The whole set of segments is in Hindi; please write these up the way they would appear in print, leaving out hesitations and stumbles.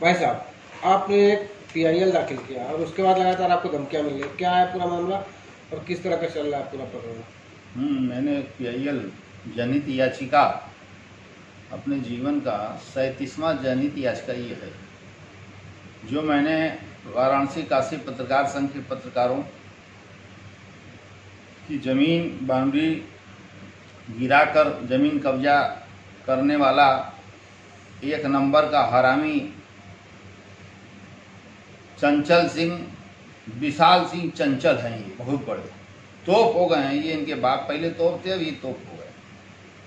भाई साहब, आपने एक PIL दाखिल किया और उसके बाद लगातार आपको धमकियां मिल रही, क्या है पूरा मामला और किस तरह का चल रहा है पूरा प्रकरण? मैंने PIL जनहित याचिका, अपने जीवन का 37वां जनहित याचिका ये है, जो मैंने वाराणसी काशी पत्रकार संघ के पत्रकारों की जमीन बाउंड्री गिराकर जमीन कब्जा करने वाला एक नंबर का हरामी चंचल सिंह, विशाल सिंह चंचल हैं। ये बहुत बड़े तोप हो गए हैं। ये इनके बाप पहले तोप थे, अब ये तोप हो गए।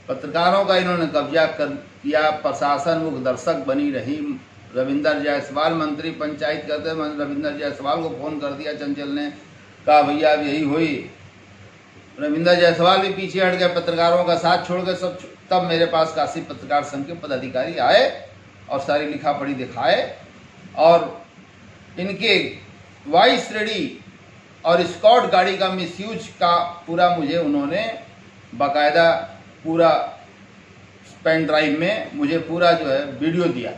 पत्रकारों का इन्होंने कब्जा कर किया। प्रशासन मुख दर्शक बनी रही। रविंदर जायसवाल मंत्री पंचायत करते, रविंदर जायसवाल को फोन कर दिया चंचल ने, कहा भैया अब यही हुई। रविंदर जायसवाल भी पीछे हट गए, पत्रकारों का साथ छोड़ गए सब। तब मेरे पास काशी पत्रकार संघ के पदाधिकारी आए और सारी लिखा पढ़ी दिखाए और इनके वाइस रेडी और स्कॉट गाड़ी का मिसयूज का पूरा मुझे उन्होंने बाकायदा पूरा पेन ड्राइव में मुझे पूरा जो है वीडियो दिया।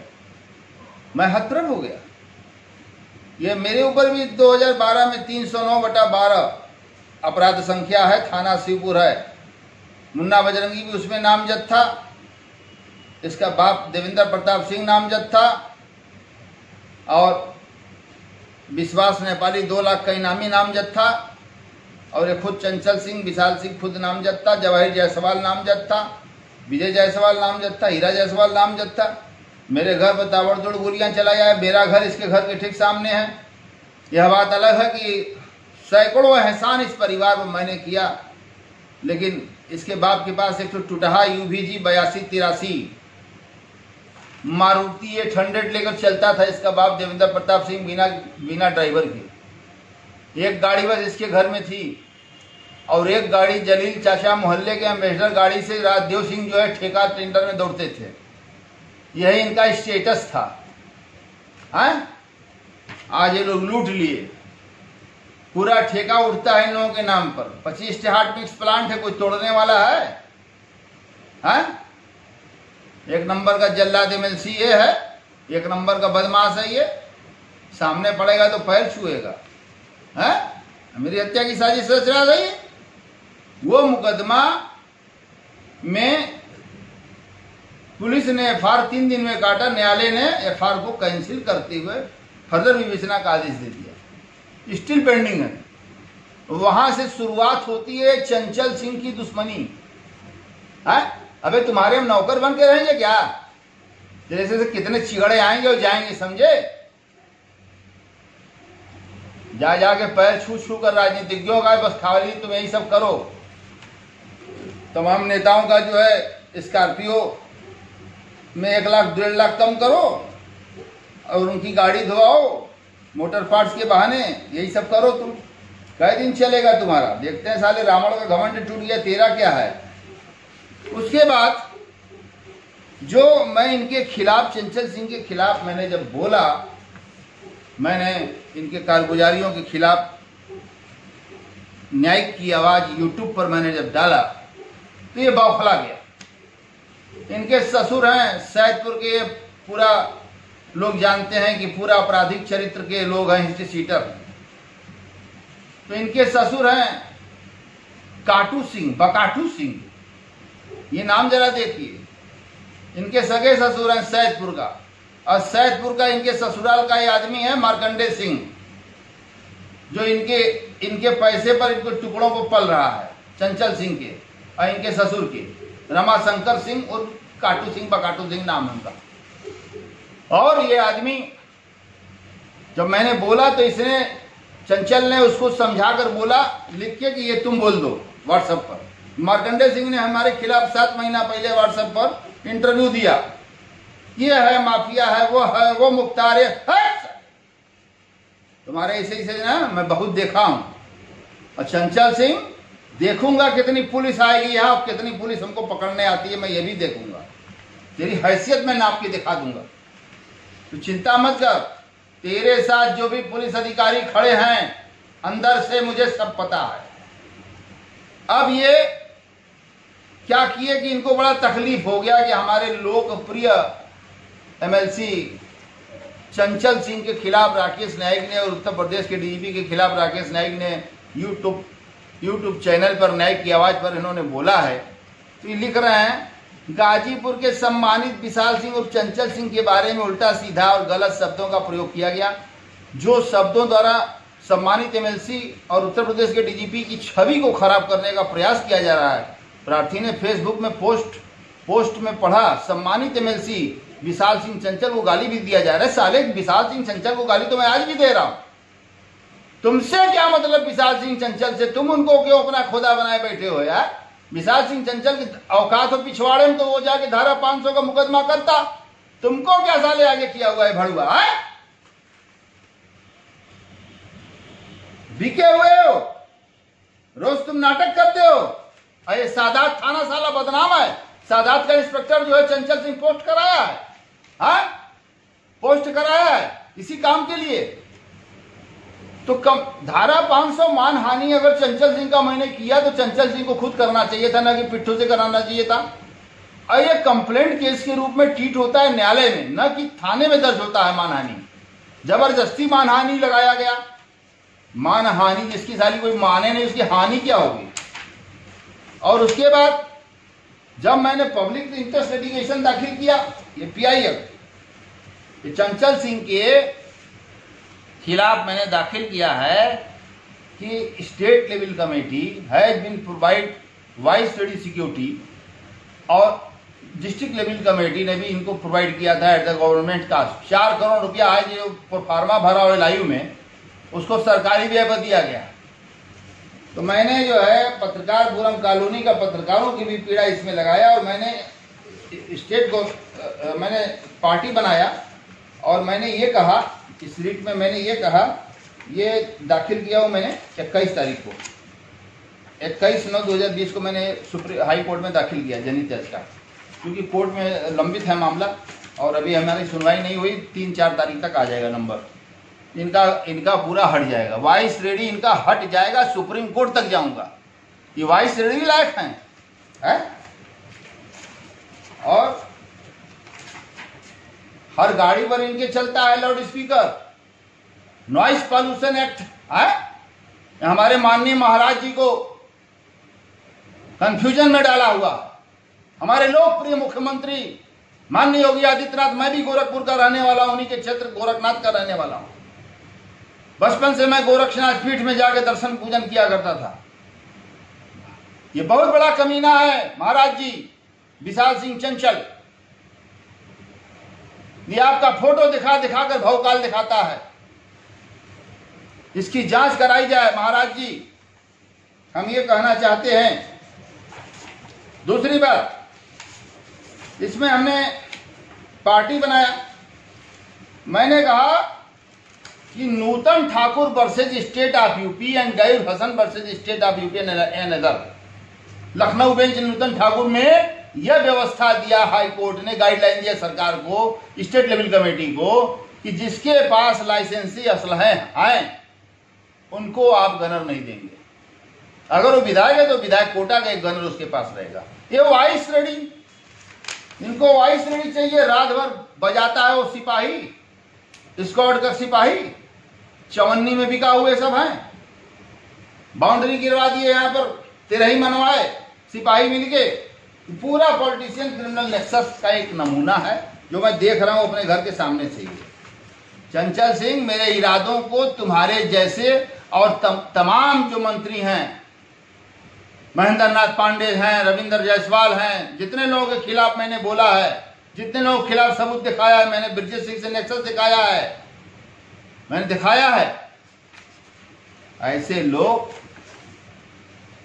मैं हतप्रभ हो गया। ये मेरे ऊपर भी 2012 में 309/12 अपराध संख्या है, थाना शिवपुर है। मुन्ना बजरंगी भी उसमें नामजद था। इसका बाप देवेंद्र प्रताप सिंह नामजद था और विश्वास नेपाली 2 लाख का इनामी नामजद था और ये खुद चंचल सिंह, विशाल सिंह खुद नामजद था। जवाहिर जायसवाल नामजद था, विजय जायसवाल नामजद था, हीरा जायसवाल नामजद था। मेरे घर पर ताबड़तोड़ गोलियां चलाई आए। मेरा घर इसके घर के ठीक सामने है। यह बात अलग है कि सैकड़ों एहसान इस परिवार पर मैंने किया, लेकिन इसके बाप के पास एक टूटहा UVG 8283 मारुति 800 लेकर चलता था। इसका बाप देवेंद्र प्रताप सिंह बिना ड्राइवर के। एक गाड़ी बस इसके घर में थी और एक गाड़ी जलील चाचा मोहल्ले के एम्बेसडर गाड़ी से राजदेव सिंह जो है ठेका टेंडर में दौड़ते थे। यही इनका स्टेटस था। आज ये लोग लूट लिए। पूरा ठेका उठता है इन लोगों के नाम पर। 25 हार्ट मिक्स प्लांट है, कोई तोड़ने वाला है? एक नंबर का जल्लाद MLC ये है, एक नंबर का बदमाश है ये। सामने पड़ेगा तो पैर छुएगा। मेरी हत्या की साजिश रच रहा है। वो मुकदमा में पुलिस ने FR 3 दिन में काटा। न्यायालय ने FR को कैंसिल करते हुए फर्दर विवेचना का आदेश दे दिया। स्टिल पेंडिंग है। वहां से शुरुआत होती है चंचल सिंह की दुश्मनी। अबे तुम्हारे हम नौकर बन के रहेंगे क्या? जैसे कितने चिगड़े आएंगे और जाएंगे, समझे? जा जाके पैर छू छू कर राजनीतिज्ञों का बस खाली तुम यही सब करो। तमाम नेताओं का जो है स्कॉर्पियो में 1 लाख 1.5 लाख कम करो और उनकी गाड़ी धोआओ मोटर पार्ट्स के बहाने। यही सब करो तुम। कई दिन चलेगा तुम्हारा? देखते हैं। साले रावण का घमंड टूट गया, तेरा क्या है? उसके बाद जो मैं इनके खिलाफ, चंचल सिंह के खिलाफ मैंने जब बोला, मैंने इनके कारगुजारियों के खिलाफ न्यायिक की आवाज YouTube पर मैंने जब डाला तो ये बौखला गया। इनके ससुर हैं सैदपुर के, पूरा लोग जानते हैं कि पूरा आपराधिक चरित्र के लोग हैं, हिस्ट्री सीटर। तो इनके ससुर हैं काटू सिंह, बकाटू सिंह। ये नाम जरा देखिए। इनके सगे ससुर हैं सैदपुर का, और सैदपुर का इनके ससुराल का ये आदमी है मार्कंडे सिंह, जो इनके पैसे पर इनको टुकड़ों को पल रहा है। चंचल सिंह के और इनके ससुर के रमाशंकर सिंह और काटू सिंह, बकाटू सिंह नाम उनका। और ये आदमी जब मैंने बोला तो इसने, चंचल ने उसको समझा कर बोला लिख के कि ये तुम बोल दो व्हाट्सएप पर। मार्कंडे सिंह ने हमारे खिलाफ 7 महीना पहले व्हाट्सएप पर इंटरव्यू दिया। ये है माफिया है, वो मुख्तार है। तुम्हारे ऐसे ना मैं बहुत देखा हूं। और चंचल सिंह, देखूंगा कितनी पुलिस आएगी यहाँ, कितनी पुलिस हमको पकड़ने आती है, मैं ये भी देखूंगा। तेरी हैसियत मैं नाप के दिखा दूंगा। तो चिंता मत कर। तेरे साथ जो भी पुलिस अधिकारी खड़े हैं, अंदर से मुझे सब पता है। अब ये क्या किए कि इनको बड़ा तकलीफ हो गया कि हमारे लोकप्रिय MLC चंचल सिंह के खिलाफ राकेश नायक ने और उत्तर प्रदेश के डीजीपी के खिलाफ राकेश नायक ने यूट्यूब चैनल पर न्याय की आवाज पर इन्होंने बोला है। तो ये लिख रहे हैं, गाजीपुर के सम्मानित विशाल सिंह और चंचल सिंह के बारे में उल्टा सीधा और गलत शब्दों का प्रयोग किया गया। जो शब्दों द्वारा सम्मानित एमएलसी और उत्तर प्रदेश के डीजीपी की छवि को खराब करने का प्रयास किया जा रहा है। प्रार्थी ने फेसबुक में पोस्ट में पढ़ा, सम्मानित एमएलसी विशाल सिंह चंचल को गाली भी दिया जा रहा है। साले विशाल सिंह चंचल को गाली तो मैं आज भी दे रहा हूं, तुमसे क्या मतलब विशाल सिंह चंचल से? तुम उनको क्यों अपना खुदा बनाए बैठे हो यार? विशाल सिंह चंचल की औकात हो पिछवाड़े में तो वो जाके धारा 500 का मुकदमा करता, तुमको क्या साले आगे किया हुआ है भड़ुआ है? बिके हुए हो, रोज तुम नाटक करते हो। अरे सादात थाना साला बदनाम है। सादात का इंस्पेक्टर जो है चंचल सिंह पोस्ट कराया है, हाँ पोस्ट कराया है इसी काम के लिए। तो धारा 500 मानहानि अगर चंचल सिंह का मैंने किया तो चंचल सिंह को खुद करना चाहिए था, ना कि पिट्ठू से कराना चाहिए था। और ये कंप्लेंट केस के रूप में ट्रीट होता है न्यायालय में, न कि थाने में दर्ज होता है मानहानि। जबरदस्ती मानहानि लगाया गया। मानहानि जिसकी साली कोई माने नहीं, उसकी हानि क्या होगी? और उसके बाद जब मैंने पब्लिक इंटरेस्ट लिटिगेशन दाखिल किया, ये PIL चंचल सिंह के खिलाफ मैंने दाखिल किया है कि state level committee has been provide wide study security, और डिस्ट्रिक्ट लेवल कमेटी ने भी इनको प्रोवाइड किया था at the government cost. 4 crore रुपया है जो फार्मा भरा हुआ लाइव में, उसको सरकारी व्यय पर दिया गया। तो मैंने जो है पत्रकार फोरम कॉलोनी का पत्रकारों की भी पीड़ा इसमें लगाया, और मैंने स्टेट को मैंने पार्टी बनाया, और मैंने ये कहा इस रीट में, मैंने ये कहा, ये दाखिल किया हूँ मैंने 21 तारीख को, 21/9/2020 को मैंने हाई कोर्ट में दाखिल किया जनहित याचिका, क्योंकि कोर्ट में लंबित है मामला और अभी हमारी सुनवाई नहीं हुई। 3-4 तारीख तक आ जाएगा नंबर, इनका पूरा हट जाएगा। वाइस रेडी इनका हट जाएगा, सुप्रीम कोर्ट तक जाऊंगा। ये वाइस रेडी लायक हैं है? और हर गाड़ी पर इनके चलता है loud speaker, noise pollution act है। हमारे माननीय महाराज जी को कंफ्यूजन में डाला हुआ। हमारे लोकप्रिय मुख्यमंत्री माननीय योगी आदित्यनाथ, मैं भी गोरखपुर का रहने वाला हूं, उन्हीं के क्षेत्र गोरखनाथ का रहने वाला हूं। बचपन से मैं गोरक्षनाथ पीठ में जाके दर्शन पूजन किया करता था। ये बहुत बड़ा कमीना है महाराज जी विशाल सिंह चंचल। ये आपका फोटो दिखाकर भौकाल दिखाता है। इसकी जांच कराई जाए महाराज जी, हम ये कहना चाहते हैं। दूसरी बात, इसमें हमने पार्टी बनाया। मैंने कहा कि Nutan Thakur versus state of UP and गैर Hasan versus state of UP and other, Lucknow bench Nutan Thakur में यह व्यवस्था दिया, हाई कोर्ट ने गाइडलाइन दिया सरकार को, स्टेट लेवल कमेटी को, कि जिसके पास लाइसेंसी असलहे हैं उनको आप गनर नहीं देंगे। अगर वो विधायक है तो विधायक कोटा का एक गनर उसके पास रहेगा। ये वाइस रेडी, इनको वाइस रेडी चाहिए। रात भर बजाता है वो सिपाही, स्क्वाड का सिपाही, चवन्नी में बिका हुए सब हैं। बाउंड्री गिरवा दिए, यहाँ पर तिरही मनवाए सिपाही मिलके। पूरा पॉलिटिशियन क्रिमिनल नेक्सस का एक नमूना है जो मैं देख रहा हूं अपने घर के सामने से ही। चंचल सिंह, मेरे इरादों को तुम्हारे जैसे और तमाम जो मंत्री हैं, महेंद्र नाथ पांडे हैं, रविंद्र जायसवाल हैं, जितने लोगों के खिलाफ मैंने बोला है, जितने लोगों के खिलाफ सबूत दिखाया है, मैंने ब्रजेश सिंह से नेक्सस दिखाया है, मैंने दिखाया है। ऐसे लोग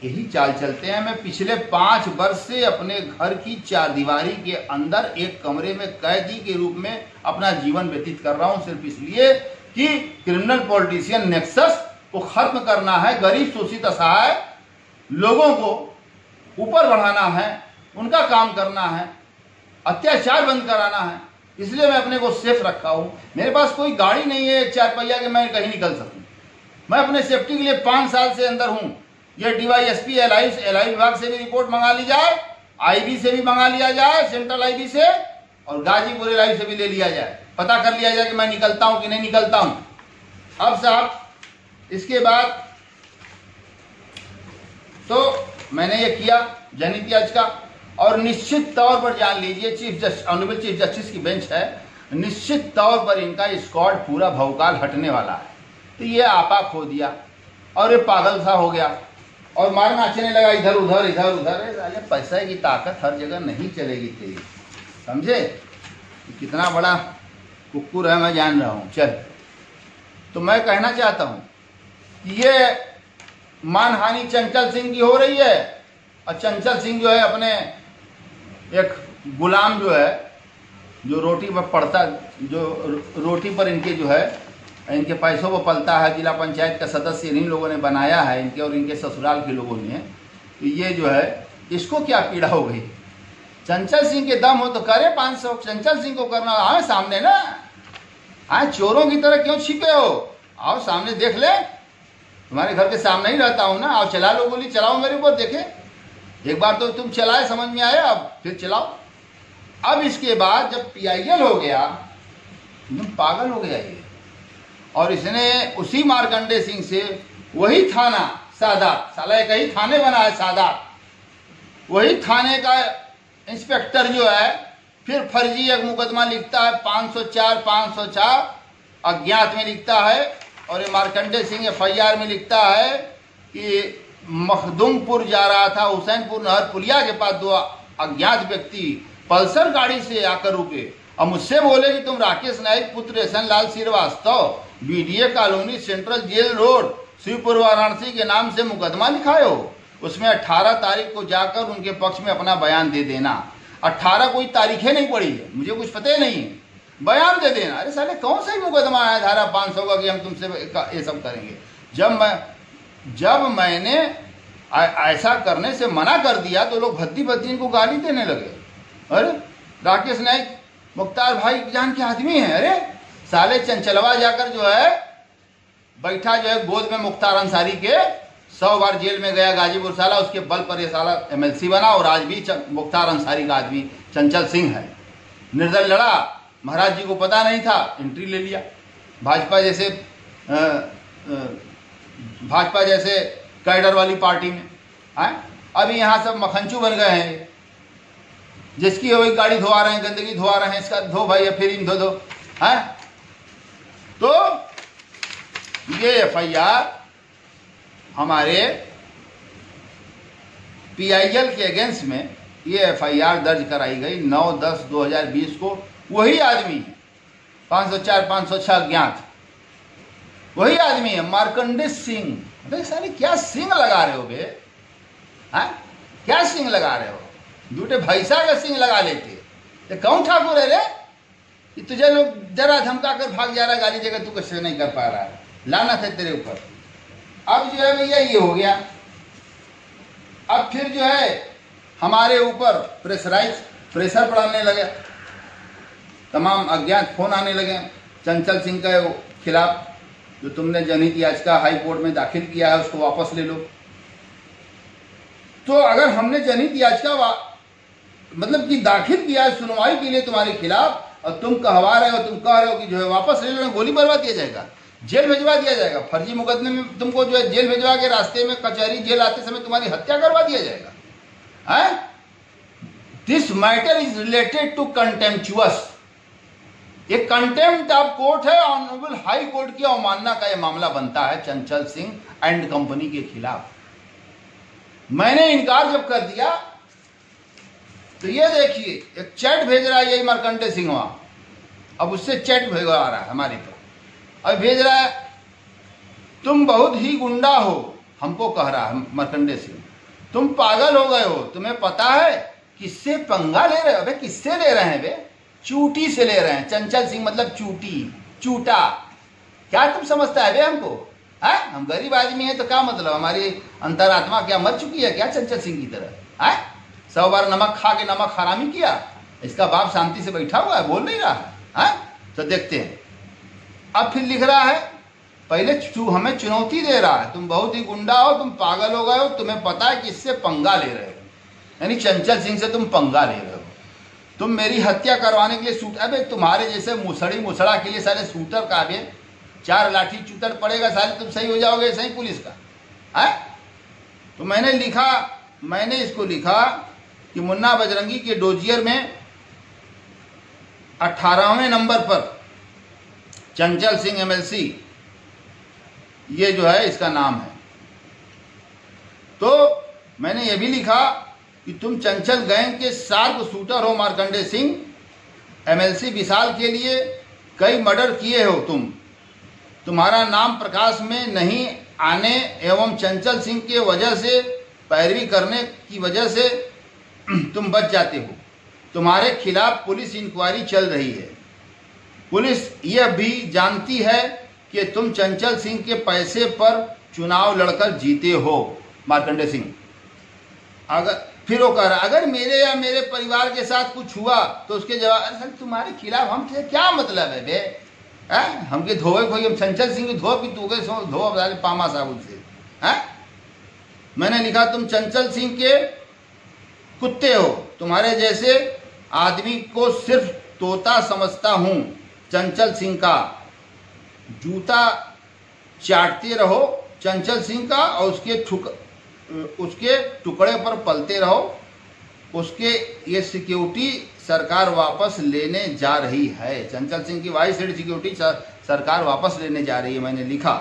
यही चाल चलते हैं। मैं पिछले 5 वर्ष से अपने घर की 4 दीवारी के अंदर एक कमरे में कैदी के रूप में अपना जीवन व्यतीत कर रहा हूं, सिर्फ इसलिए कि क्रिमिनल पॉलिटिशियन नेक्सस को खत्म करना है। गरीब शोषित असहाय लोगों को ऊपर बढ़ाना है, उनका काम करना है, अत्याचार बंद कराना है। इसलिए मैं अपने को सेफ रखा हूं। मेरे पास कोई गाड़ी नहीं है 4 पहिया के मैं कहीं निकल सकूं। मैं अपने सेफ्टी के लिए 5 साल से अंदर हूं। ये DYSP एलआई विभाग से भी रिपोर्ट मंगा ली जाए, IB से भी मंगा लिया जाए, सेंट्रल IB से, और गाजीपुर LI से भी ले लिया जाए। पता कर लिया जाए कि मैं निकलता हूं कि नहीं निकलता हूं। अब साहब इसके बाद तो मैंने ये किया जनहित याचिका, और निश्चित तौर पर जान लीजिए ऑनरेबल चीफ जस्टिस की बेंच है, निश्चित तौर पर इनका स्क्वाड पूरा भौकाल हटने वाला है। तो ये आपा खो दिया और ये पागल सा हो गया और मार नाचने लगा इधर उधर इधर उधर। पैसा की ताकत हर जगह नहीं चलेगी तेरी, समझे? कितना बड़ा कुक्कुर है मैं जान रहा हूं। चल, तो मैं कहना चाहता हूं कि ये मानहानि चंचल सिंह की हो रही है, और चंचल सिंह जो है अपने एक गुलाम जो है, जो रोटी पर पड़ता, जो रोटी पर इनके जो है इनके पैसों पर पलता है, जिला पंचायत का सदस्य इन्हीं लोगों ने बनाया है, इनके और इनके ससुराल के लोगों ने। तो ये जो है इसको क्या पीड़ा हो गई? चंचल सिंह के दम हो तो करे 500, चंचल सिंह को करना आए सामने ना। आए चोरों की तरह क्यों छिपे हो? आओ सामने देख ले, तुम्हारे घर के सामने ही रहता हूं ना। आओ चला लो गोली, चलाओ मेरे ऊपर, देखे एक बार तो तुम चलाए, समझ में आया, अब फिर चलाओ। अब इसके बाद जब PIL हो गया, तुम पागल हो गया ये, और इसने उसी मार्कंडे सिंह से वही थाना सादात, साला एक ही थाने बना है सादात, वही थाने का इंस्पेक्टर जो है फिर फर्जी एक मुकदमा लिखता है 504 अज्ञात में लिखता है, और ये मार्कंडे सिंह FIR में लिखता है कि मखदुमपुर जा रहा था, हुसैनपुर नहर पुलिया के पास 2 अज्ञात व्यक्ति पल्सर गाड़ी से आकर रुके और मुझसे बोले कि तुम राकेश नाइक पुत्र Ehsan Lal Srivastava BDA colony central jail road Shivpur Varanasi के नाम से मुकदमा लिखाए हो, उसमें 18 तारीख को जाकर उनके पक्ष में अपना बयान दे देना। 18 कोई तारीखें नहीं पड़ी है, मुझे कुछ पता ही नहीं है, बयान दे देना। अरे साले कौन सा ही मुकदमा है धारा 500 का कि हम तुमसे ये सब करेंगे? जब मैंने ऐसा करने से मना कर दिया तो लोग भद्दी भद्दी इनको गाली देने लगे। अरे राकेश नाइक मुख्तार भाई जान के आदमी है। अरे साले चंचलवा जाकर जो है बैठा जो है गोद में मुख्तार अंसारी के, 100 बार जेल में गया गाजीपुर, साला उसके बल पर ये साला MLC बना, और आज भी मुख्तार अंसारी का आदमी चंचल सिंह है। निर्दल लड़ा, महाराज जी को पता नहीं था, एंट्री ले लिया। भाजपा जैसे कैडर वाली पार्टी में है। अभी यहाँ सब मखंचू बन गए हैं, जिसकी वही गाड़ी धोआ रहे हैं, गंदगी धोआ रहे हैं, इसका धो भाई, फिर इन धो है। तो ये FIR हमारे PIL के अगेंस्ट में ये FIR दर्ज कराई गई 9/10/2020 को। वही आदमी है 504 506 अज्ञात, वही आदमी है मार्कंडे सिंह। अरे साले क्या सिंह लगा रहे हो बे? हैं क्या सिंह लगा रहे हो? झूठे भैंसा का सिंह लगा लेते। ये कौन ठाकुर है रे कि तुझे लोग जरा धमका कर भाग जा रहा है, गाली जगह तू कैसे नहीं कर पा रहा है? लानत है तेरे ऊपर। अब जो है भैया ये हो गया। अब फिर जो है हमारे ऊपर प्रेशर पड़ाने लगे, तमाम अज्ञात फोन आने लगे चंचल सिंह के खिलाफ, जो तुमने जनहित याचिका हाई कोर्ट में दाखिल किया है उसको वापस ले लो। तो अगर हमने जनहित याचिका मतलब कि दाखिल किया है सुनवाई के लिए तुम्हारे खिलाफ, और तुम कहवा रहे हो, तुम कह रहे हो कि जो है वापस ले लो, गोली मरवा दिया जाएगा, जेल भिजवा दिया जाएगा, फर्जी मुकदमे में तुमको जो है जेल भिजवा के रास्ते में कचहरी जेल आते समय तुम्हारी हत्या करवा दिया जाएगा। है this matter is related to contemptuous. ये कंटेम्प्ट ऑफ कोर्ट है, ऑनरेबल हाई कोर्ट की अवमानना का ये मामला बनता है चंचल सिंह एंड कंपनी के खिलाफ। मैंने इनकार जब कर दिया तो ये देखिए एक चैट भेज रहा है यही मार्कंडे सिंह वहां, अब उससे चैट भेजा आ रहा है हमारे पर, अब भेज रहा है तुम बहुत ही गुंडा हो, हमको कह रहा है मार्कंडे सिंह, तुम पागल हो गए हो, तुम्हें पता है किससे पंगा ले रहे हो? अबे किससे ले रहे हैं बे? चूटी से ले रहे हैं। चंचल सिंह मतलब चूटी, चूटा। क्या तुम समझता है बे हमको? है हम गरीब आदमी हैं तो क्या मतलब, हमारी अंतरात्मा क्या मर चुकी है क्या चंचल सिंह की तरह? है 100 बार नमक खा के नमक हरामी किया, इसका बाप शांति से बैठा हुआ है, बोल नहीं रहा है। तो देखते हैं अब फिर लिख रहा है, पहले हमें चुनौती दे रहा है, तुम बहुत ही गुंडा हो, तुम पागल हो गए हो, तुम्हें पता है कि इससे पंगा ले रहे हो, यानी चंचल सिंह से तुम पंगा ले रहे हो। तुम मेरी हत्या करवाने के लिए शूट, अबे तुम्हारे जैसे मुसड़ा के लिए सारे शूटर का भी 4 लाठी चूतर पड़ेगा, साले तुम सही हो जाओगे सही पुलिस का है। तो मैंने इसको लिखा कि मुन्ना बजरंगी के डोजियर में 18वें नंबर पर चंचल सिंह MLC ये जो है इसका नाम है। तो मैंने ये भी लिखा कि तुम चंचल गैंग के शार्प शूटर हो मार्कंडे सिंह। MLC विशाल के लिए कई मर्डर किए हो तुम्हारा नाम प्रकाश में नहीं आने एवं चंचल सिंह के वजह से पैरवी करने की वजह से तुम बच जाते हो। तुम्हारे खिलाफ पुलिस इंक्वायरी चल रही है। पुलिस यह भी जानती है कि तुम चंचल सिंह के पैसे पर चुनाव लड़कर जीते हो मार्कंडे सिंह। फिर वो कह रहा अगर मेरे या मेरे परिवार के साथ कुछ हुआ तो उसके जवाब, अरे तुम्हारे खिलाफ हमसे क्या मतलब है बे, हमके धोए कोई, हम चंचल सिंह की धो भी तू धो पामा साबुन से है। मैंने लिखा तुम चंचल सिंह के कुत्ते हो, तुम्हारे जैसे आदमी को सिर्फ तोता समझता हूं। चंचल सिंह का जूता चाटते रहो चंचल सिंह का और उसके टुकड़े पर पलते रहो। उसके ये सिक्योरिटी सरकार वापस लेने जा रही है। चंचल सिंह की वाइस हेड सिक्योरिटी सरकार वापस लेने जा रही है, मैंने लिखा।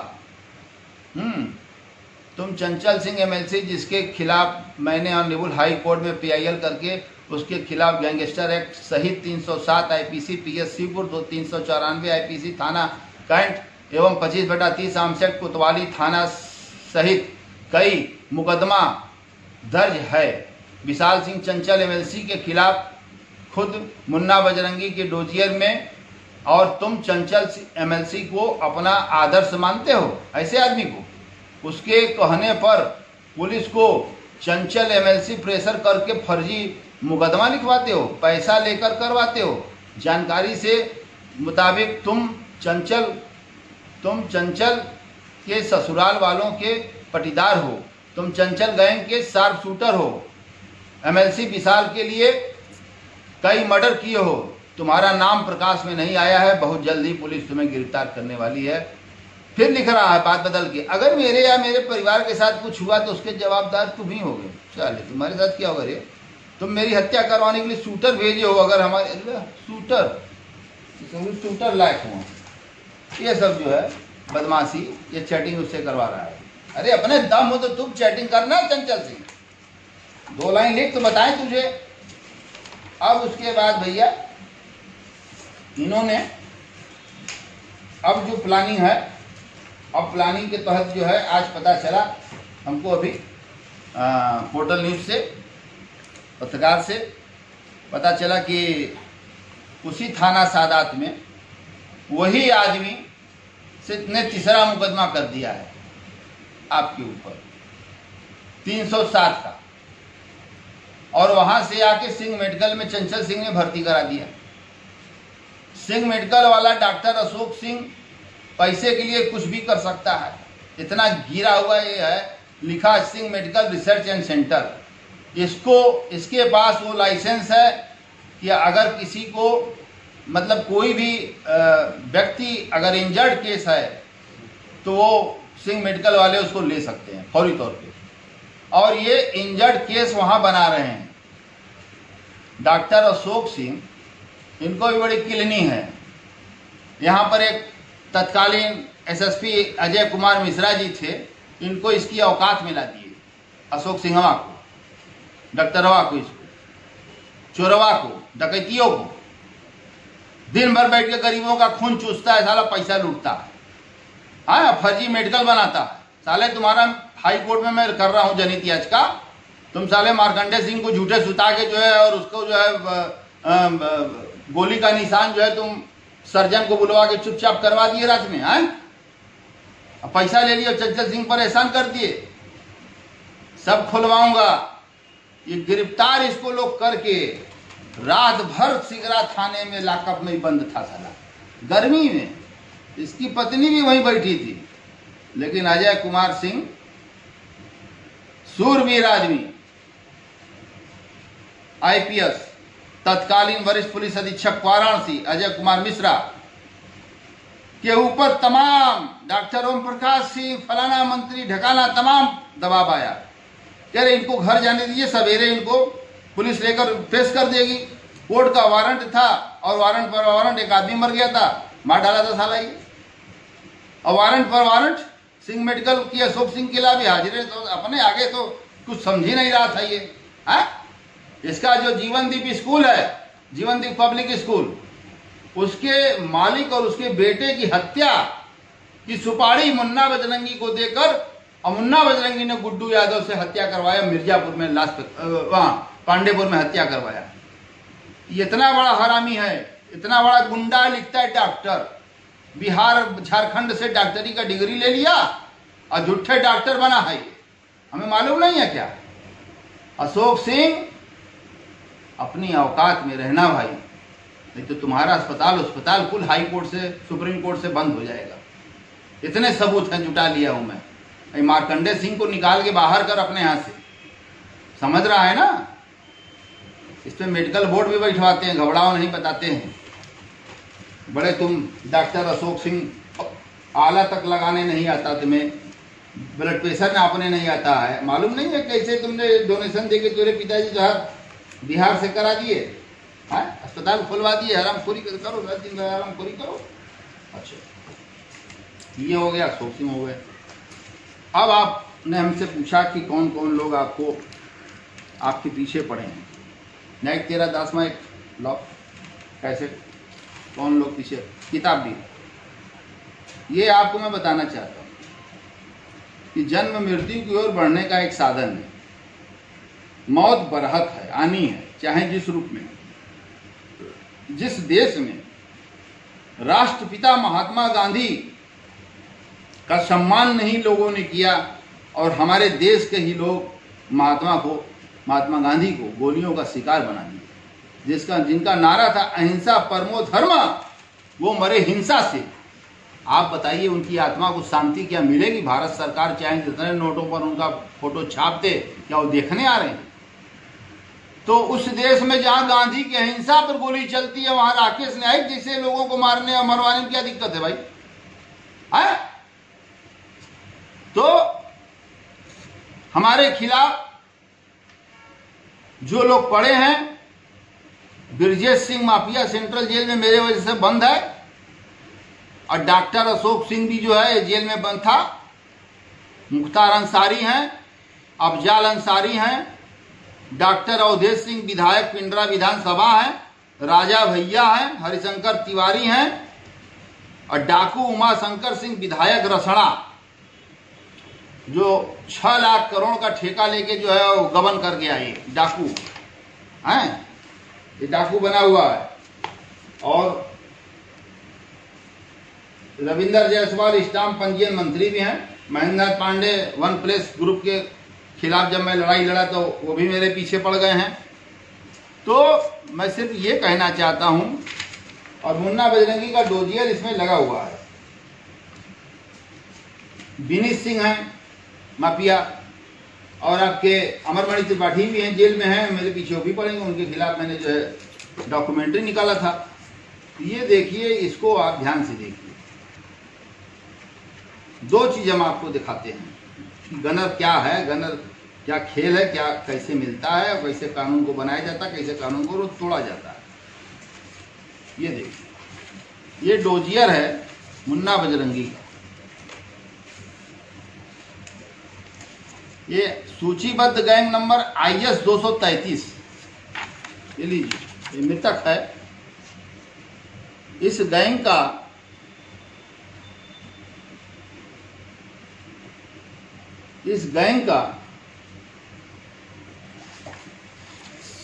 तुम चंचल सिंह MLC जिसके खिलाफ मैंने ऑनरेबल हाई कोर्ट में PIL करके उसके खिलाफ गैंगस्टर एक्ट सहित 307 IPC PS शिवपुर 394 IPC थाना कैंट एवं 25/30 आर्म्स एक्ट कोतवाली थाना सहित कई मुकदमा दर्ज है। विशाल सिंह चंचल MLC के खिलाफ खुद मुन्ना बजरंगी के डोजियर में, और तुम चंचल MLC को अपना आदर्श मानते हो। ऐसे आदमी को उसके कहने पर पुलिस को चंचल MLC प्रेशर करके फर्जी मुकदमा लिखवाते हो, पैसा लेकर करवाते हो। जानकारी से मुताबिक तुम चंचल के ससुराल वालों के पटीदार हो। तुम चंचल गैंग के शार्प शूटर हो। MLC विशाल के लिए कई मर्डर किए हो। तुम्हारा नाम प्रकाश में नहीं आया है। बहुत जल्द ही पुलिस तुम्हें गिरफ्तार करने वाली है। फिर लिख रहा है बात बदल के, अगर मेरे या मेरे परिवार के साथ कुछ हुआ तो उसके जवाबदार तुम ही होगे। चले तुम्हारे साथ क्या होगा रे, तुम मेरी हत्या करवाने के लिए शूटर भेजे हो। अगर हमारे शूटर लायक हो, ये सब जो है बदमाशी, ये चैटिंग उससे करवा रहा है। अरे अपने दम हो तो तुम चैटिंग करना चंचल सिंह। 2 लाइन लिख तो बताएं तुझे। अब उसके बाद भैया इन्होंने अब जो प्लानिंग है, अब प्लानिंग के तहत जो है आज पता चला हमको अभी पोर्टल न्यूज से, पत्रकार से पता चला कि उसी थाना सादात में वही आदमी से ने तीसरा मुकदमा कर दिया है आपके ऊपर 307 का, और वहां से आके सिंह मेडिकल में चंचल सिंह ने भर्ती करा दिया। सिंह मेडिकल वाला डॉक्टर अशोक सिंह पैसे के लिए कुछ भी कर सकता है, इतना गिरा हुआ ये है। लिखा Singh medical research and centre. इसके पास वो लाइसेंस है कि अगर किसी को मतलब कोई भी व्यक्ति अगर इंजर्ड केस है तो वो सिंह मेडिकल वाले उसको ले सकते हैं फौरी तौर पे। और ये इंजर्ड केस वहां बना रहे हैं। डॉक्टर अशोक सिंह, इनको भी बड़ी किलनी है। यहाँ पर एक तत्कालीन SSP अजय कुमार मिश्रा जी थे, इनको इसकी औकात मिला दिए। अशोक सिंहवा को, डॉक्टरवा को, इसको चोरवा को, डकैतियों को। दिन भर बैठ के गरीबों का खून चूसता है साला, पैसा लूटता है। हाँ, फर्जी मेडिकल बनाता है। साले तुम्हारा हाई कोर्ट में मैं कर रहा हूँ जनहित याचिका। तुम साले मार्कंडे सिंह को झूठे सुता के जो है, और उसको जो है गोली का निशान जो है तुम सर्जन को बुलवा के चुपचाप करवा दिए रात में। पैसा ले लिया, चंचल सिंह पर एहसान कर दिए। सब खुलवाऊंगा। ये गिरफ्तार इसको लोग करके रात भर सिगरा थाने में लॉकअप में ही बंद था साला, गर्मी में। इसकी पत्नी भी वहीं बैठी थी। लेकिन अजय कुमार सिंह सूरवीर आदमी, IPS, तत्कालीन वरिष्ठ पुलिस अधीक्षक वाराणसी अजय कुमार मिश्रा के ऊपर तमाम डॉक्टर ओम प्रकाश सिंह, फलाना मंत्री, ढकाना, तमाम दबाव आया। कह रहे इनको घर जाने दीजिए, सवेरे इनको पुलिस लेकर पेश कर देगी। कोर्ट का वारंट था और वारंट पर वारंट, एक आदमी मर गया था, मार डाला था साला ये। और वारंट पर वारंट सिंह मेडिकल की अशोक सिंह किला भी हाजिर है, तो अपने आगे तो कुछ समझ ही नहीं रहा था ये। इसका जो जीवनदीप स्कूल है, जीवनदीप पब्लिक स्कूल, उसके मालिक और उसके बेटे की हत्या की सुपारी मुन्ना बजरंगी को देकर, और मुन्ना बजरंगी ने गुड्डू यादव से हत्या करवाया मिर्जापुर में, वहां पांडेपुर में हत्या करवाया। ये इतना बड़ा हरामी है, इतना बड़ा गुंडा। लिखता है डॉक्टर, बिहार झारखंड से डॉक्टरी का डिग्री ले लिया और झूठे डॉक्टर बना है। हमें मालूम नहीं है क्या? अशोक सिंह, अपनी औकात में रहना भाई, नहीं तो तुम्हारा अस्पताल कुल हाई कोर्ट से, सुप्रीम कोर्ट से बंद हो जाएगा। इतने सबूत हैं, जुटा लिया हूं मैं। मार्कंडे सिंह को निकाल के बाहर कर अपने यहां से, समझ रहा है ना? इस पे मेडिकल बोर्ड भी बैठवाते हैं, घबराओ नहीं, बताते हैं। बड़े तुम डॉक्टर अशोक सिंह, आला तक लगाने नहीं आता तुम्हें, ब्लड प्रेशर नापने नहीं आता है, मालूम नहीं है कैसे तुमने डोनेशन देके तेरे पिताजी जहाँ बिहार से करा दिए, अस्पताल खुलवा दिए, हरामखोरी करो, दिन भर हरामखोरी करो। अच्छा, ये हो गया, अशोक सिंह हो गए। अब आपने हमसे पूछा कि कौन कौन लोग आपको आपके पीछे पड़े हैं। न्यायिक 13 दास में एक लॉ कैसे, कौन लोग पीछे, किताब भी। ये आपको मैं बताना चाहता हूँ कि जन्म मृत्यु की ओर बढ़ने का एक साधन है। मौत बरहक है, आनी है, चाहे जिस रूप में। जिस देश में राष्ट्रपिता महात्मा गांधी का सम्मान नहीं लोगों ने किया, और हमारे देश के ही लोग महात्मा गांधी को गोलियों का शिकार बना दिया, जिनका नारा था अहिंसा परमो धर्म, वो मरे हिंसा से। आप बताइए उनकी आत्मा को शांति क्या मिलेगी? भारत सरकार चाहे जितने नोटों पर उनका फोटो छाप दे, क्या वो देखने आ रहे हैं? तो उस देश में जहां गांधी की अहिंसा पर गोली चलती है, वहां राकेश नाइक जैसे लोगों को मारने और मरवाने में क्या दिक्कत है भाई? है? तो हमारे खिलाफ जो लोग पड़े हैं, Brajesh Singh mafia central jail में मेरे वजह से बंद है, और डॉक्टर अशोक सिंह भी जो है जेल में बंद था। मुख्तार अंसारी हैं, अफजाल अंसारी हैं, डॉक्टर अवधेश सिंह विधायक पिंडरा विधानसभा हैं, राजा भैया हैं, हरिशंकर तिवारी हैं, और डाकू उमाशंकर सिंह विधायक रसड़ा, जो 6 लाख करोड़ का ठेका लेके जो है वो गबन कर गया। ये डाकू हैं, ये डाकू बना हुआ है। और रविंदर जायसवाल स्टाम्प पंजीयन मंत्री भी हैं। Mahendra Pandey one place group के खिलाफ जब मैं लड़ाई लड़ा तो वो भी मेरे पीछे पड़ गए हैं। तो मैं सिर्फ ये कहना चाहता हूं, और मुन्ना बजरंगी का डोजियर इसमें लगा हुआ है। विनीत सिंह हैं माफिया, और आपके अमरमणि त्रिपाठी भी हैं, जेल में हैं, मेरे पीछे भी पड़ेंगे। उनके खिलाफ मैंने जो है डॉक्यूमेंट्री निकाला था। ये देखिए, इसको आप ध्यान से देखिए। 2 चीज हम आपको दिखाते हैं, गनर क्या है, गनर क्या खेल है, क्या कैसे मिलता है, और कैसे कानून को बनाया जाता है, कैसे कानून को तोड़ा जाता है। ये देखिए, ये डोजियर है मुन्ना बजरंगी का। ये सूचीबद्ध गैंग नंबर IS 233, ये लीजिए, ये मृतक है। इस गैंग का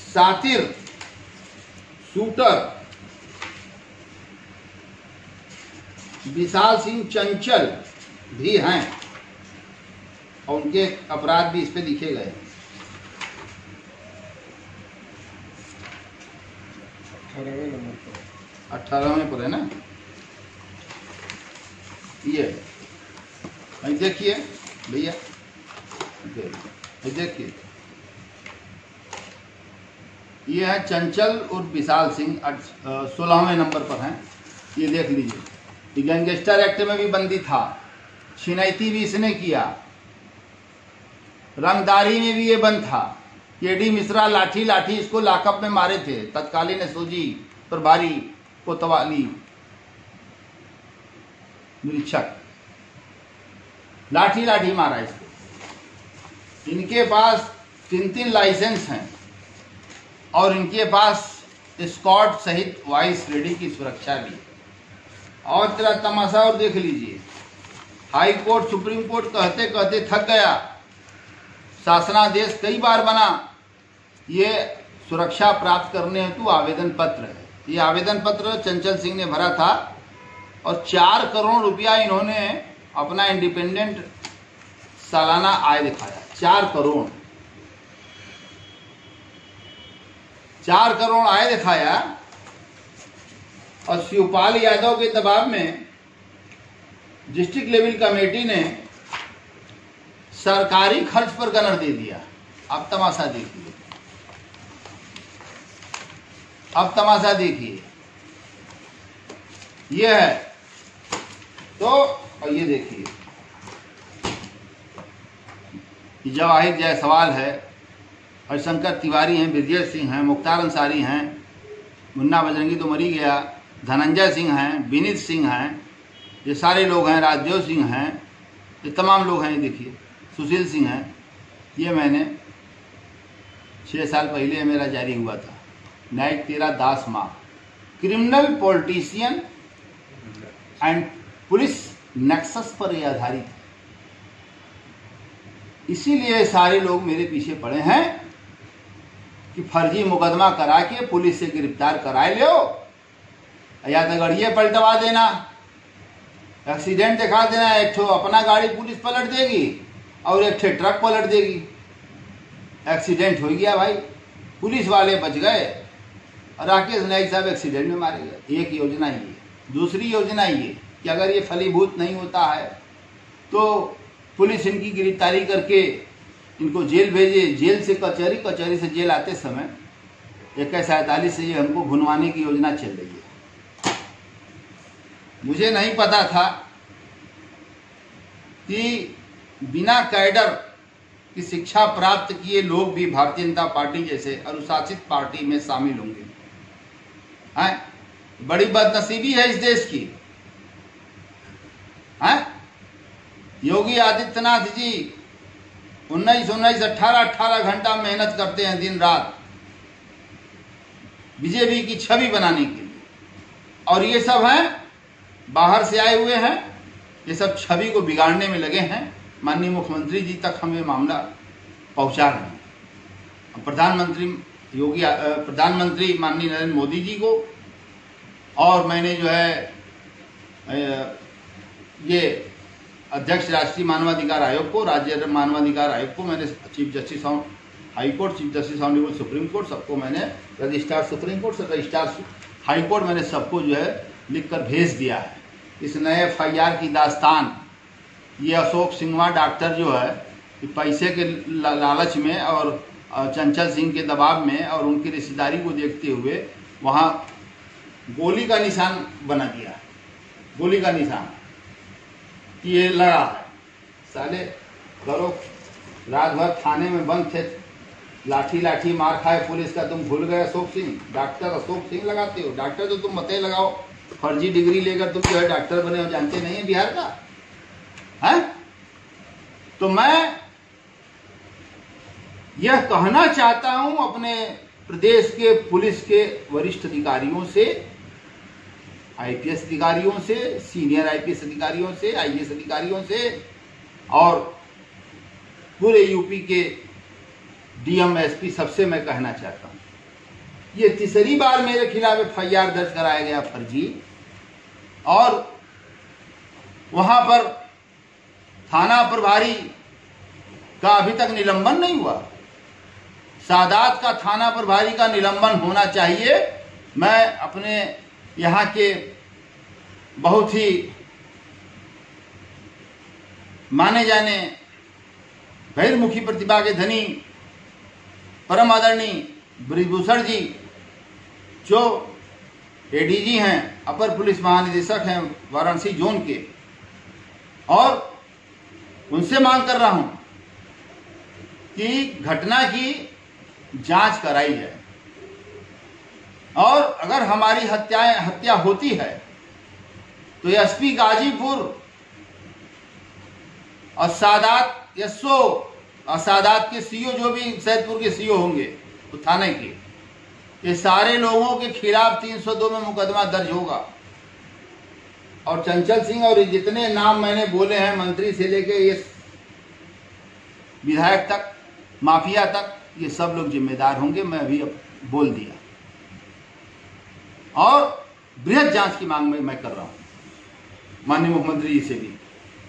सातिर शूटर विशाल सिंह चंचल भी हैं, और उनके अपराध भी इस पे लिखे गए। 18वें पर है ना ये। देखिए भैया, देखिए ये है चंचल और विशाल सिंह, 16वें नंबर पर हैं। ये देख लीजिए, ये गैंगस्टर एक्ट में भी बंदी था, छिनैती भी इसने किया, रंगदारी में भी ये बंद था। केडी मिश्रा लाठी इसको लाकअप में मारे थे तत्कालीन एसओजी प्रभारी कोतवाली निरीक्षक, लाठी मारा इसको। इनके पास 3 लाइसेंस हैं और इनके पास स्कॉट सहित वाइस रेडी की सुरक्षा भी है। और तेरा तमाशा और देख लीजिए, हाई कोर्ट सुप्रीम कोर्ट कहते कहते थक गया, शासनादेश कई बार बना, ये सुरक्षा प्राप्त करने हेतु आवेदन पत्र है। ये आवेदन पत्र चंचल सिंह ने भरा था और 4 करोड़ रुपया इन्होंने अपना इंडिपेंडेंट सालाना आय दिखाया। 4 करोड़ आय दिखाया और शिवपाल यादव के दबाव में डिस्ट्रिक्ट लेवल कमेटी ने सरकारी खर्च पर गनर दे दिया। अब तमाशा देखिए, अब तमाशा देखिए, ये है तो, और ये देखिए, जवाहिर जायसवाल है, हरिशंकर तिवारी हैं, ब्रजेश सिंह हैं, मुख्तार अंसारी हैं, मुन्ना बजरंगी तो मरी गया, धनंजय सिंह हैं, विनीत सिंह हैं, ये सारे लोग हैं, राजदेव सिंह हैं, ये तमाम लोग हैं। ये देखिए, सुशील सिंह हैं। ये मैंने 6 साल पहले मेरा जारी हुआ था, न्यायिक 13 दास माह, criminal politician and police nexus पर यह आधारित है। इसीलिए सारे लोग मेरे पीछे पड़े हैं कि फर्जी मुकदमा करा के पुलिस से गिरफ्तार कराए लो, या तो गड़िए पलटवा देना, एक्सीडेंट दिखा देना, एक ठो अपना गाड़ी पुलिस पलट देगी और एक ठो ट्रक पलट देगी। एक्सीडेंट हो गया भाई, पुलिस वाले बच गए और राकेश नाइक साहब एक्सीडेंट में मारे गए। एक योजना ये। दूसरी योजना ये कि अगर ये फलीभूत नहीं होता है तो पुलिस इनकी गिरफ्तारी करके इनको जेल भेजे, जेल से कचहरी, कचहरी से जेल आते समय 2147 से ये हमको भुनवाने की योजना चल रही है। मुझे नहीं पता था कि बिना कैडर की शिक्षा प्राप्त किए लोग भी भारतीय जनता पार्टी जैसे अनुशासित पार्टी में शामिल होंगे। हैं? बड़ी बदनसीबी है इस देश की। हैं? योगी आदित्यनाथ जी 19 18 घंटा मेहनत करते हैं दिन रात बीजेपी की छवि बनाने के लिए, और ये सब हैं बाहर से आए हुए हैं, ये सब छवि को बिगाड़ने में लगे हैं। माननीय मुख्यमंत्री जी तक हम ये मामला पहुंचा रहे हैं। प्रधानमंत्री माननीय नरेंद्र मोदी जी को, और मैंने जो है ये अध्यक्ष राष्ट्रीय मानवाधिकार आयोग को, राज्य मानवाधिकार आयोग को, मैंने chief justice high court, chief justice honourable supreme court, सबको मैंने, रजिस्ट्रार सुप्रीम कोर्ट से रजिस्ट्रार हाई कोर्ट, मैंने सबको जो है लिखकर भेज दिया है। इस नए FIR की दास्तान, ये अशोक सिंघवा डॉक्टर जो है कि पैसे के लालच में और चंचल सिंह के दबाव में और उनकी रिश्तेदारी को देखते हुए वहाँ गोली का निशान बना दिया है, गोली का निशान कि ये लड़ा है। साले करो, रात भर थाने में बंद थे, लाठी मार खाए पुलिस का, तुम भूल गए अशोक सिंह, डॉक्टर अशोक सिंह लगाते हो। डॉक्टर तो तुम मत लगाओ, फर्जी डिग्री लेकर तुम जो है डॉक्टर बने हो, जानते नहीं है बिहार का है। तो मैं यह कहना चाहता हूं अपने प्रदेश के पुलिस के वरिष्ठ अधिकारियों से, IPS अधिकारियों से, सीनियर IPS अधिकारियों से, IAS अधिकारियों से, और पूरे यूपी के DM SP सबसे मैं कहना चाहता हूं, ये तीसरी बार मेरे खिलाफ FIR दर्ज कराया गया फर्जी, और वहां पर थाना प्रभारी का अभी तक निलंबन नहीं हुआ। सादात का थाना प्रभारी का निलंबन होना चाहिए। मैं अपने यहाँ के बहुत ही माने जाने गैरमुखी प्रतिभा के धनी परम आदरणीय ब्रिजभूषण जी जो एडीजी हैं, अपर पुलिस महानिदेशक हैं वाराणसी जोन के, और उनसे मांग कर रहा हूं कि घटना की जांच कराई जाए, और अगर हमारी हत्या होती है तो एसपी गाजीपुर और सादात एसओ और सादात के सीओ, जो भी सैदपुर के सीओ होंगे तो थाने के, ये सारे लोगों के खिलाफ 302 में मुकदमा दर्ज होगा। और चंचल सिंह और जितने नाम मैंने बोले हैं, मंत्री से लेके ये विधायक तक, माफिया तक, ये सब लोग जिम्मेदार होंगे। मैं अभी अब बोल दिया, और बृहद जांच की मांग मैं कर रहा हूं माननीय मुख्यमंत्री जी से भी,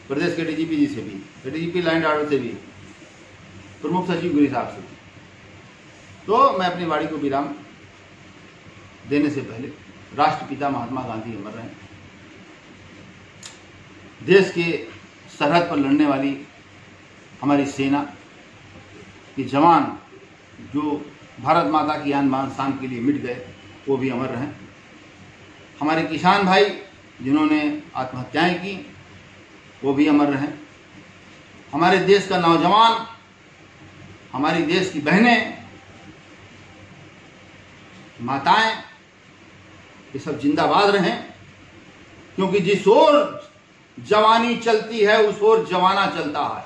प्रदेश के डीजीपी जी से भी, डीजीपी लैंड ऑर्डर से भी, प्रमुख सचिव गिरी साहब से भी। तो मैं अपनी वाणी को विराम देने से पहले राष्ट्रपिता महात्मा गांधी अमर रहे। देश के सरहद पर लड़ने वाली हमारी सेना के जवान जो भारत माता की आन बान शान के लिए मिट गए, वो भी अमर रहें। हमारे किसान भाई जिन्होंने आत्महत्याएं की, वो भी अमर रहें। हमारे देश का नौजवान, हमारी देश की बहनें, माताएं, ये सब जिंदाबाद रहें, क्योंकि जिस ओर जवानी चलती है उस ओर जवाना चलता है।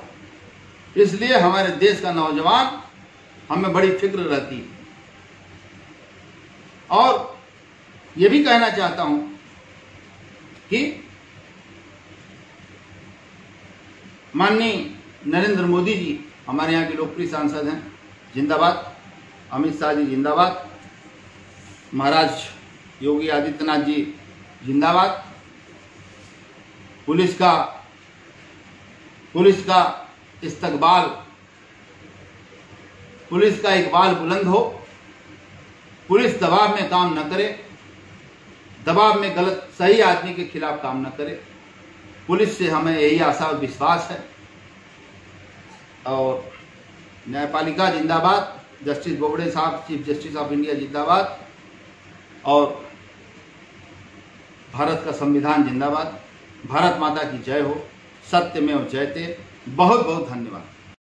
इसलिए हमारे देश का नौजवान, हमें बड़ी फिक्र रहती है। और ये भी कहना चाहता हूं कि माननीय नरेंद्र मोदी जी हमारे यहाँ के लोकप्रिय सांसद हैं, जिंदाबाद। अमित शाह जी जिंदाबाद। महाराज योगी आदित्यनाथ जी जिंदाबाद। पुलिस का इस्तकबाल, पुलिस का इकबाल बुलंद हो। पुलिस दबाव में काम न करे, दबाव में गलत सही आदमी के खिलाफ काम न करे। पुलिस से हमें यही आशा और विश्वास है। और न्यायपालिका जिंदाबाद। जस्टिस बोबड़े साहब, चीफ जस्टिस ऑफ इंडिया जिंदाबाद। और भारत का संविधान जिंदाबाद। भारत माता की जय हो। सत्यमेव जयते। बहुत बहुत धन्यवाद।